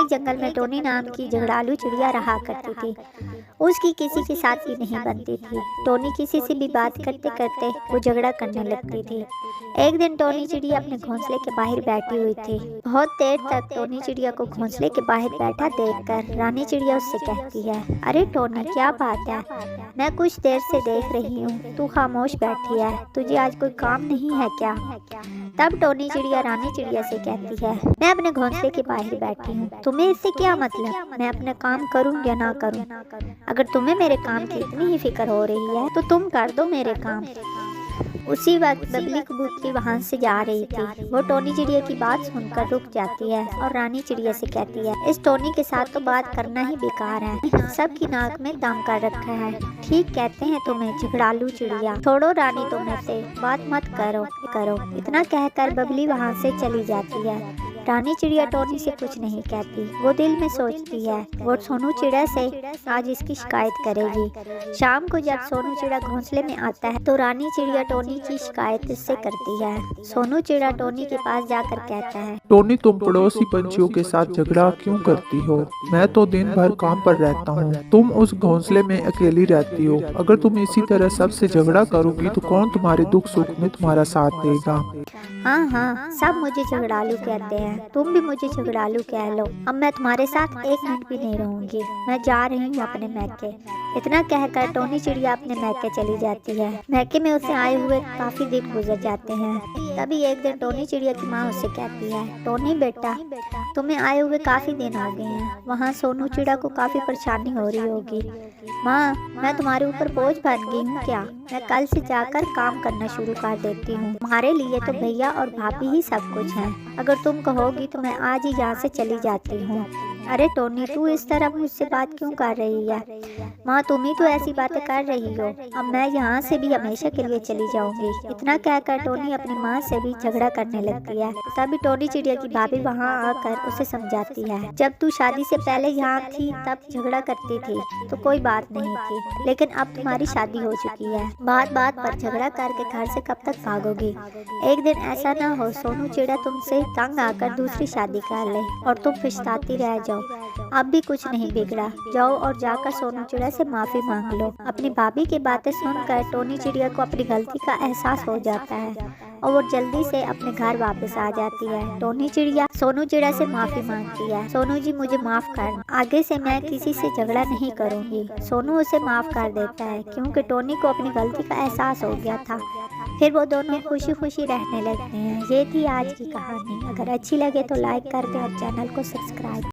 एक जंगल में टोनी नाम की झगड़ालू चिड़िया रहा करती थी। उसकी किसी के साथ भी नहीं बनती थी। टोनी किसी से भी बात करते करते वो झगड़ा करने लगती थी। एक दिन टोनी चिड़िया अपने घोंसले के बाहर बैठी हुई थी। बहुत देर तक टोनी चिड़िया को घोंसले के बाहर बैठा देखकर रानी चिड़िया उससे कहती है, अरे टोनी, क्या बात है? मैं कुछ देर से देख रही हूँ तू खामोश बैठी है, तुझे आज कोई काम नहीं है क्या? तब टोनी चिड़िया रानी चिड़िया से कहती है, मैं अपने घोंसले के बाहर बैठी हूँ, तुम्हें इससे क्या मतलब? मैं अपना काम करूँ या ना करूँ? अगर तुम्हें मेरे काम की इतनी ही फिक्र हो रही है तो तुम कर दो मेरे काम। उसी वक्त बबली कबूतरी वहां से जा रही थी। वो टोनी चिड़िया की बात सुनकर रुक जाती है और रानी चिड़िया से कहती है, इस टोनी के साथ तो बात करना ही बेकार है, सबकी नाक में दम कर रखा है। ठीक कहते हैं तुम्हें झगड़ालू चिड़िया, छोड़ो रानी, तुम ऐसे बात मत करो। इतना कहकर बबली वहाँ से चली जाती है। रानी चिड़िया टोनी से कुछ नहीं कहती। वो दिल में सोचती है वो सोनू चिड़िया से आज इसकी शिकायत करेगी। शाम को जब सोनू चिड़िया घोंसले में आता है तो रानी चिड़िया टोनी की शिकायत इससे करती है। सोनू चिड़िया टोनी के पास जाकर कहता है, टोनी, तुम पड़ोसी पंछियों के साथ झगड़ा क्यों करती हो? मैं तो दिन भर काम पर रहता हूँ, तुम उस घोंसले में अकेली रहती हो। अगर तुम इसी तरह सबसे झगड़ा करोगी तो कौन तुम्हारे दुख सुख में तुम्हारा साथ देगा? हाँ, सब मुझे झगड़ालू कहते हैं, तुम भी मुझे झगड़ालू कह लो। अब मैं तुम्हारे साथ एक मिनट भी नहीं रहूंगी, मैं जा रही हूँ अपने मैके। इतना कहकर टोनी चिड़िया अपने मैके चली जाती है। मैके में उसे आए हुए काफी दिन गुजर जाते हैं। तभी एक दिन टोनी चिड़िया की माँ उससे कहती है, टोनी बेटा, तुम्हें आए हुए काफी दिन हो गए हैं, वहाँ सोनू चिड़िया को काफी परेशानी हो रही होगी। माँ, मैं तुम्हारे ऊपर बोझ बन गई हूँ क्या? मैं कल से जाकर काम करना शुरू कर देती हूँ। तुम्हारे लिए तो भैया और भाभी ही सब कुछ हैं। अगर तुम कहोगी तो मैं आज ही यहाँ से चली जाती हूँ। अरे टोनी, तू इस तरह मुझसे बात क्यों कर रही है? माँ, तुम ही तो ऐसी बातें कर रही हो। अब मैं यहाँ से भी हमेशा के लिए चली जाऊंगी। इतना कहकर टोनी अपनी माँ से भी झगड़ा करने लगती है। तभी टोनी चिड़िया की भाभी वहाँ आकर उसे समझाती है, जब तू शादी से पहले यहाँ थी तब झगड़ा करती थी तो कोई बात नहीं थी, लेकिन अब तुम्हारी शादी हो चुकी है, बात बात पर झगड़ा करके घर से कब तक भागोगी? एक दिन ऐसा ना हो सोनू चिड़िया तुमसे तंग आकर दूसरी शादी कर ले और तुम पछताती रह जाओ। अब भी कुछ नहीं बिगड़ा, जाओ और जाकर सोनू चिड़िया से माफी मांग लो। अपनी भाभी की बातें सुनकर टोनी चिड़िया को अपनी गलती का एहसास हो जाता है और वो जल्दी से अपने घर वापस आ जाती है। टोनी चिड़िया सोनू चिड़िया से माफी मांगती है, सोनू जी मुझे माफ कर, आगे से मैं किसी से झगड़ा नहीं करूंगी। सोनू उसे माफ कर देता है क्योंकि टोनी को अपनी गलती का एहसास हो गया था। फिर वो दोनों खुशी खुशी रहने लगते हैं। ये थी आज की कहानी। अगर अच्छी लगे तो लाइक कर दें और चैनल को सब्सक्राइब